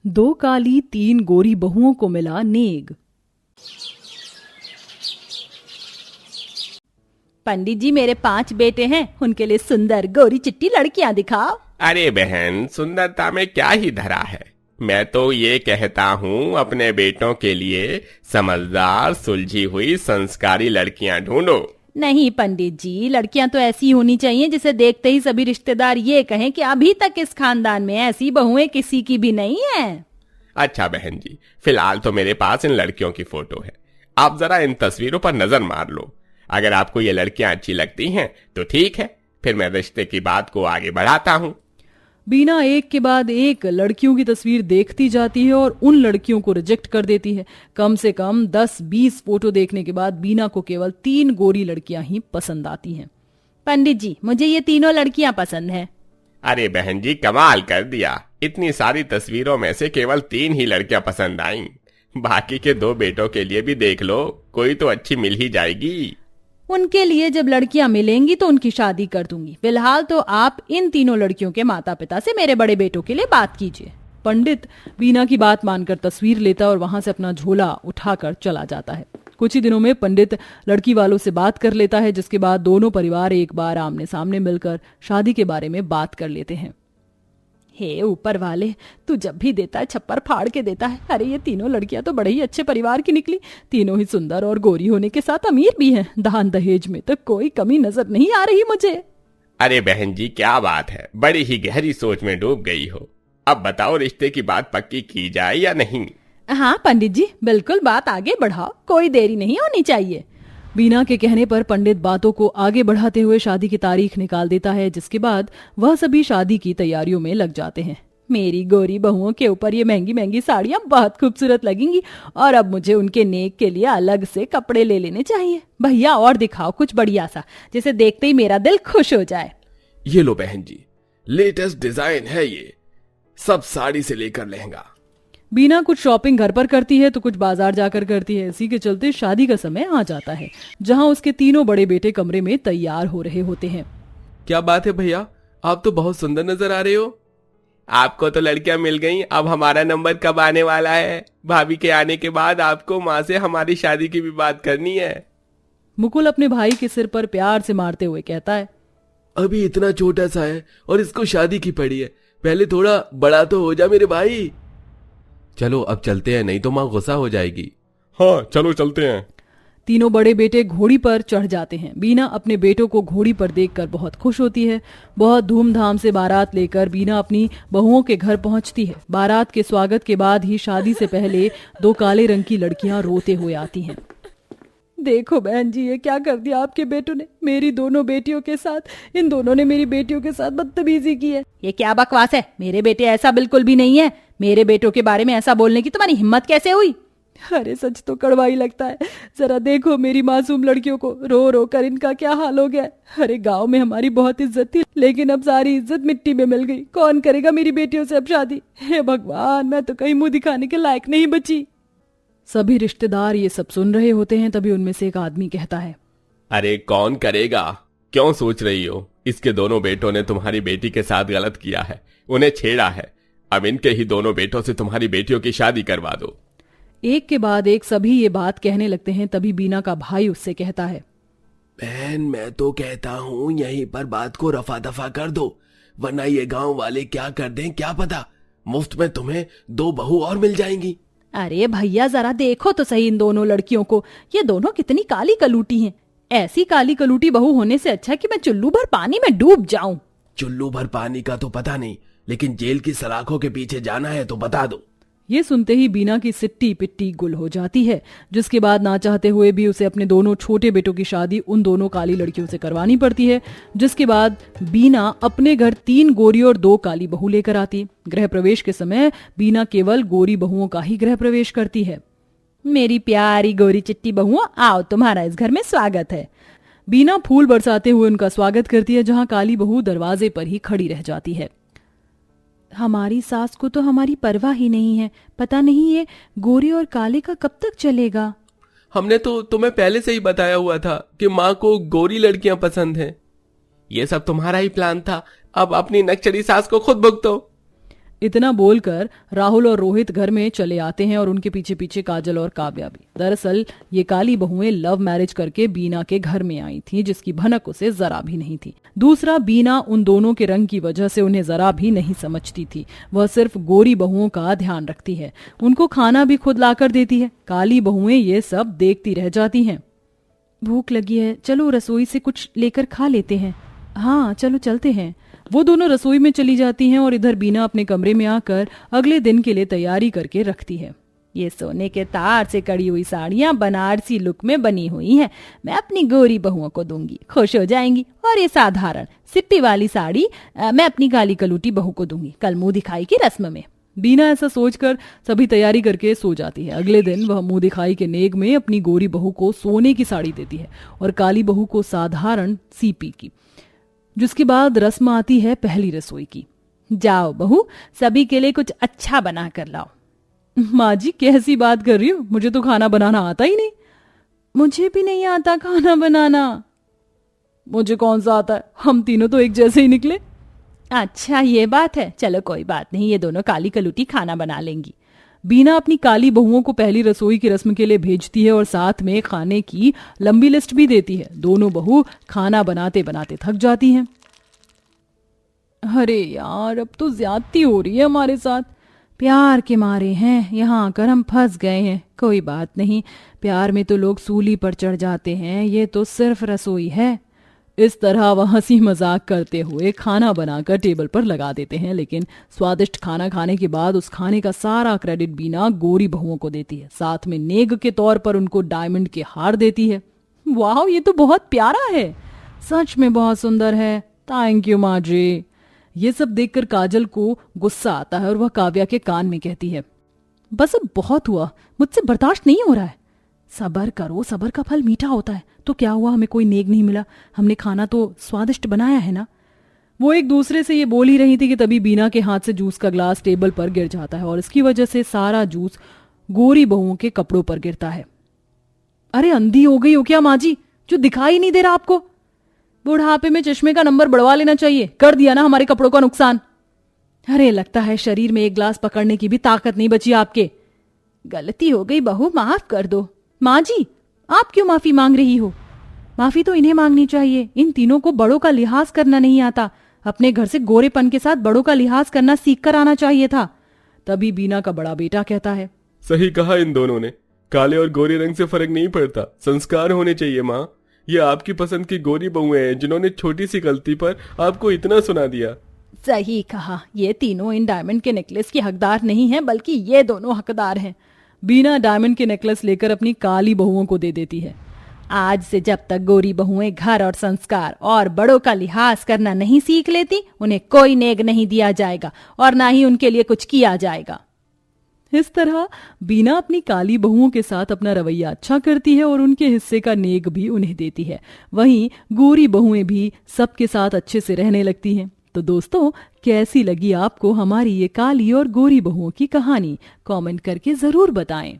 दो काली तीन गोरी बहुओं को मिला नेग। पंडित जी, मेरे 5 बेटे हैं, उनके लिए सुंदर गोरी चिट्टी लड़कियां दिखाओ। अरे बहन, सुंदरता में क्या ही धरा है। मैं तो ये कहता हूँ अपने बेटों के लिए समझदार, सुलझी हुई, संस्कारी लड़कियां ढूंढो। नहीं पंडित जी, लड़कियां तो ऐसी होनी चाहिए जिसे देखते ही सभी रिश्तेदार ये कहें कि अभी तक इस खानदान में ऐसी बहुएं किसी की भी नहीं है। अच्छा बहन जी, फिलहाल तो मेरे पास इन लड़कियों की फोटो है। आप जरा इन तस्वीरों पर नजर मार लो। अगर आपको ये लड़कियां अच्छी लगती हैं तो ठीक है, फिर मैं रिश्ते की बात को आगे बढ़ाता हूँ। बीना एक के बाद एक लड़कियों की तस्वीर देखती जाती है और उन लड़कियों को रिजेक्ट कर देती है। कम से कम 10-20 फोटो देखने के बाद बीना को केवल 3 गोरी लड़कियां ही पसंद आती हैं। पंडित जी, मुझे ये तीनों लड़कियां पसंद हैं। अरे बहन जी, कमाल कर दिया। इतनी सारी तस्वीरों में से केवल 3 ही लड़कियां पसंद आईं। बाकी के 2 बेटों के लिए भी देख लो, कोई तो अच्छी मिल ही जाएगी। उनके लिए जब लड़कियां मिलेंगी तो उनकी शादी कर दूंगी। फिलहाल तो आप इन तीनों लड़कियों के माता पिता से मेरे बड़े बेटों के लिए बात कीजिए। पंडित बीना की बात मानकर तस्वीर लेता और वहां से अपना झोला उठाकर चला जाता है। कुछ ही दिनों में पंडित लड़की वालों से बात कर लेता है, जिसके बाद दोनों परिवार एक बार आमने सामने मिलकर शादी के बारे में बात कर लेते हैं। हे ऊपर वाले, तू जब भी देता है छप्पर फाड़ के देता है। अरे ये तीनों लड़कियां तो बड़े ही अच्छे परिवार की निकली। तीनों ही सुंदर और गोरी होने के साथ अमीर भी हैं। दान दहेज में तो कोई कमी नजर नहीं आ रही मुझे। अरे बहन जी, क्या बात है, बड़ी ही गहरी सोच में डूब गई हो। अब बताओ, रिश्ते की बात पक्की की जाए या नहीं? हाँ पंडित जी, बिल्कुल बात आगे बढ़ाओ, कोई देरी नहीं होनी चाहिए। बीना के कहने पर पंडित बातों को आगे बढ़ाते हुए शादी की तारीख निकाल देता है, जिसके बाद वह सभी शादी की तैयारियों में लग जाते हैं। मेरी गोरी बहुओं के ऊपर ये महंगी महंगी साड़ियां बहुत खूबसूरत लगेंगी और अब मुझे उनके नेक के लिए अलग से कपड़े ले लेने चाहिए। भैया और दिखाओ कुछ बढ़िया सा, जिसे देखते ही मेरा दिल खुश हो जाए। ये लो बहन जी, लेटेस्ट डिजाइन है ये, सब साड़ी से लेकर लहंगा। बीना कुछ शॉपिंग घर पर करती है तो कुछ बाजार जाकर करती है। इसी के चलते शादी का समय आ जाता है, जहां उसके तीनों बड़े बेटे कमरे में तैयार हो रहे होते हैं। क्या बात है भैया, आप तो बहुत सुंदर नजर आ रहे हो। आपको तो लड़कियां मिल गईं, अब हमारा नंबर कब आने वाला है? भाभी के आने के बाद आपको माँ से हमारी शादी की भी बात करनी है। मुकुल अपने भाई के सिर पर प्यार से मारते हुए कहता है, अभी इतना छोटा सा है और इसको शादी की पड़ी है, पहले थोड़ा बड़ा तो हो जा मेरे भाई। चलो अब चलते हैं, नहीं तो माँ गुस्सा हो जाएगी। हाँ चलो चलते हैं। तीनों बड़े बेटे घोड़ी पर चढ़ जाते हैं। बीना अपने बेटों को घोड़ी पर देखकर बहुत खुश होती है। बहुत धूमधाम से बारात लेकर बीना अपनी बहुओं के घर पहुंचती है। बारात के स्वागत के बाद ही शादी से पहले 2 काले रंग की लड़कियां रोते हुए आती हैं। देखो बहन जी, ये क्या कर दिया आपके बेटों ने मेरी दोनों बेटियों के साथ। इन दोनों ने मेरी बेटियों के साथ बदतमीजी की है। ये क्या बकवास है, मेरे बेटे ऐसा बिल्कुल भी नहीं है। मेरे बेटों के बारे में ऐसा बोलने की तुम्हारी हिम्मत कैसे हुई? अरे सच तो कड़वा ही लगता है। जरा देखो मेरी मासूम लड़कियों को, रो रो कर इनका क्या हाल हो गया। अरे गांव में हमारी बहुत इज्जत थी, लेकिन अब सारी इज्जत मिट्टी में मिल गई। कौन करेगा मेरी बेटियों से अब शादी? हे भगवान, मैं तो कहीं मुंह दिखाने के लायक नहीं बची। सभी रिश्तेदार ये सब सुन रहे होते हैं। तभी उनमें से एक आदमी कहता है, अरे कौन करेगा? क्यों सोच रही हो? इसके दोनों बेटों ने तुम्हारी बेटी के साथ गलत किया है, उन्हें छेड़ा है। अब इनके ही दोनों बेटों से तुम्हारी बेटियों की शादी करवा दो। एक के बाद एक सभी ये बात कहने लगते हैं। तभी बीना का भाई उससे कहता है, बहन मैं तो कहता हूँ यहीं पर बात को रफा दफा कर दो, वरना ये गांव वाले क्या कर दें क्या पता। मुफ्त में तुम्हें 2 बहू और मिल जाएंगी। अरे भैया जरा देखो तो सही इन दोनों लड़कियों को, ये दोनों कितनी काली कलूटी हैं। ऐसी काली कलूटी बहू होने से अच्छा कि मैं चुल्लू भर पानी में डूब जाऊं। चुल्लू भर पानी का तो पता नहीं, लेकिन जेल की सलाखों के पीछे जाना है तो बता दो। ये सुनते ही बीना की सिट्टी पिट्टी गुल हो जाती है, जिसके बाद ना चाहते हुए भी उसे अपने दोनों छोटे बेटों की शादी उन दोनों काली लड़कियों से करवानी पड़ती है। जिसके बाद बीना अपने घर 3 गोरी और 2 काली बहू लेकर आती। गृह प्रवेश के समय बीना केवल गोरी बहुओं का ही गृह प्रवेश करती है। मेरी प्यारी गोरी चिट्टी बहुओं, आओ तुम्हारा इस घर में स्वागत है। बीना फूल बरसाते हुए उनका स्वागत करती है, जहाँ काली बहू दरवाजे पर ही खड़ी रह जाती है। हमारी सास को तो हमारी परवाह ही नहीं है। पता नहीं ये गोरी और काले का कब तक चलेगा। हमने तो तुम्हें पहले से ही बताया हुआ था कि माँ को गोरी लड़कियां पसंद हैं। ये सब तुम्हारा ही प्लान था, अब अपनी नकचड़ी सास को खुद भुगतो। इतना बोलकर राहुल और रोहित घर में चले आते हैं और उनके पीछे पीछे काजल और काव्या भी। दरअसल ये काली बहुएं लव मैरिज करके बीना के घर में आई थी, जिसकी भनक उसे जरा भी नहीं थी। दूसरा, बीना उन दोनों के रंग की वजह से उन्हें जरा भी नहीं समझती थी। वह सिर्फ गोरी बहुओं का ध्यान रखती है, उनको खाना भी खुद लाकर देती है। काली बहुएं ये सब देखती रह जाती हैं। भूख लगी है, चलो रसोई से कुछ लेकर खा लेते हैं। हाँ चलो चलते हैं। वो दोनों रसोई में चली जाती हैं और इधर बीना अपने कमरे में आकर अगले दिन के लिए तैयारी करके रखती है। ये सोने के तार से कड़ी हुई साड़ियां बनारसी लुक में बनी हुई हैं। मैं अपनी गोरी बहुओं को दूंगी, खुश हो जाएंगी। और ये साधारण सिप्पी वाली साड़ी मैं अपनी काली कलूटी बहू को दूंगी, कल मुंह दिखाई की रस्म में। बीना ऐसा सोचकर सभी तैयारी करके सो जाती है। अगले दिन वह मुंह दिखाई के नेग में अपनी गोरी बहू को सोने की साड़ी देती है और काली बहू को साधारण सीपी की। जिसके बाद रस्म आती है पहली रसोई की। जाओ बहू, सभी के लिए कुछ अच्छा बना कर लाओ। माँ जी कैसी बात कर रही हो, मुझे तो खाना बनाना आता ही नहीं। मुझे भी नहीं आता खाना बनाना। मुझे कौन सा आता है, हम तीनों तो एक जैसे ही निकले। अच्छा ये बात है, चलो कोई बात नहीं, ये दोनों काली कलूटी खाना बना लेंगी। बीना अपनी काली बहुओं को पहली रसोई की रस्म के लिए भेजती है और साथ में खाने की लंबी लिस्ट भी देती है। दोनों बहू खाना बनाते बनाते थक जाती हैं। अरे यार, अब तो ज्यादती हो रही है हमारे साथ। प्यार के मारे हैं, यहाँ आकर हम फंस गए हैं। कोई बात नहीं, प्यार में तो लोग सूली पर चढ़ जाते हैं, ये तो सिर्फ रसोई है। इस तरह वह हंसी मजाक करते हुए खाना बनाकर टेबल पर लगा देते हैं। लेकिन स्वादिष्ट खाना खाने के बाद उस खाने का सारा क्रेडिट बीना गोरी बहुओं को देती है। साथ में नेग के तौर पर उनको डायमंड के हार देती है। वाह, ये तो बहुत प्यारा है, सच में बहुत सुंदर है। थैंक यू माँ जी। ये सब देखकर काजल को गुस्सा आता है और वह काव्या के कान में कहती है, बस अब बहुत हुआ, मुझसे बर्दाश्त नहीं हो रहा है। सबर करो, सबर का फल मीठा होता है। तो क्या हुआ, हमें कोई नेग नहीं मिला, हमने खाना तो स्वादिष्ट बनाया है ना। वो एक दूसरे से ये बोल ही रही थी कि तभी बीना के हाथ से जूस का ग्लास टेबल पर गिर जाता है और इसकी वजह से सारा जूस गोरी बहुओं के कपड़ों पर गिरता है। अरे अंधी हो गई हो क्या माँ जी, जो दिखाई नहीं दे रहा आपको? बुढ़ापे में चश्मे का नंबर बढ़वा लेना चाहिए, कर दिया ना हमारे कपड़ों का नुकसान। अरे लगता है शरीर में एक ग्लास पकड़ने की भी ताकत नहीं बची आपके। गलती हो गई बहू, माफ कर दो। माँ जी, आप क्यों माफी मांग रही हो? माफी तो इन्हें मांगनी चाहिए। इन तीनों को बड़ों का लिहाज करना नहीं आता। अपने घर से गोरेपन के साथ बड़ों का लिहाज करना सीख कर आना चाहिए था। तभी बीना का बड़ा बेटा कहता है, सही कहा इन दोनों ने, काले और गोरे रंग से फर्क नहीं पड़ता, संस्कार होने चाहिए माँ। ये आपकी पसंद की गोरी बहुएं हैं जिन्होंने छोटी सी गलती पर आपको इतना सुना दिया। सही कहा, ये तीनों इन डायमंड के नेकलेस की हकदार नहीं है, बल्कि ये दोनों हकदार हैं। बीना डायमंड के नेकलेस लेकर अपनी काली बहुओं को दे देती है। आज से जब तक गोरी बहुएं घर और संस्कार और बड़ों का लिहाज करना नहीं सीख लेती, उन्हें कोई नेग नहीं दिया जाएगा और ना ही उनके लिए कुछ किया जाएगा। इस तरह बीना अपनी काली बहुओं के साथ अपना रवैया अच्छा करती है और उनके हिस्से का नेग भी उन्हें देती है। वहीं गोरी बहुएं भी सबके साथ अच्छे से रहने लगती हैं। तो दोस्तों, कैसी लगी आपको हमारी ये काली और गोरी बहुओं की कहानी? कमेंट करके जरूर बताएं।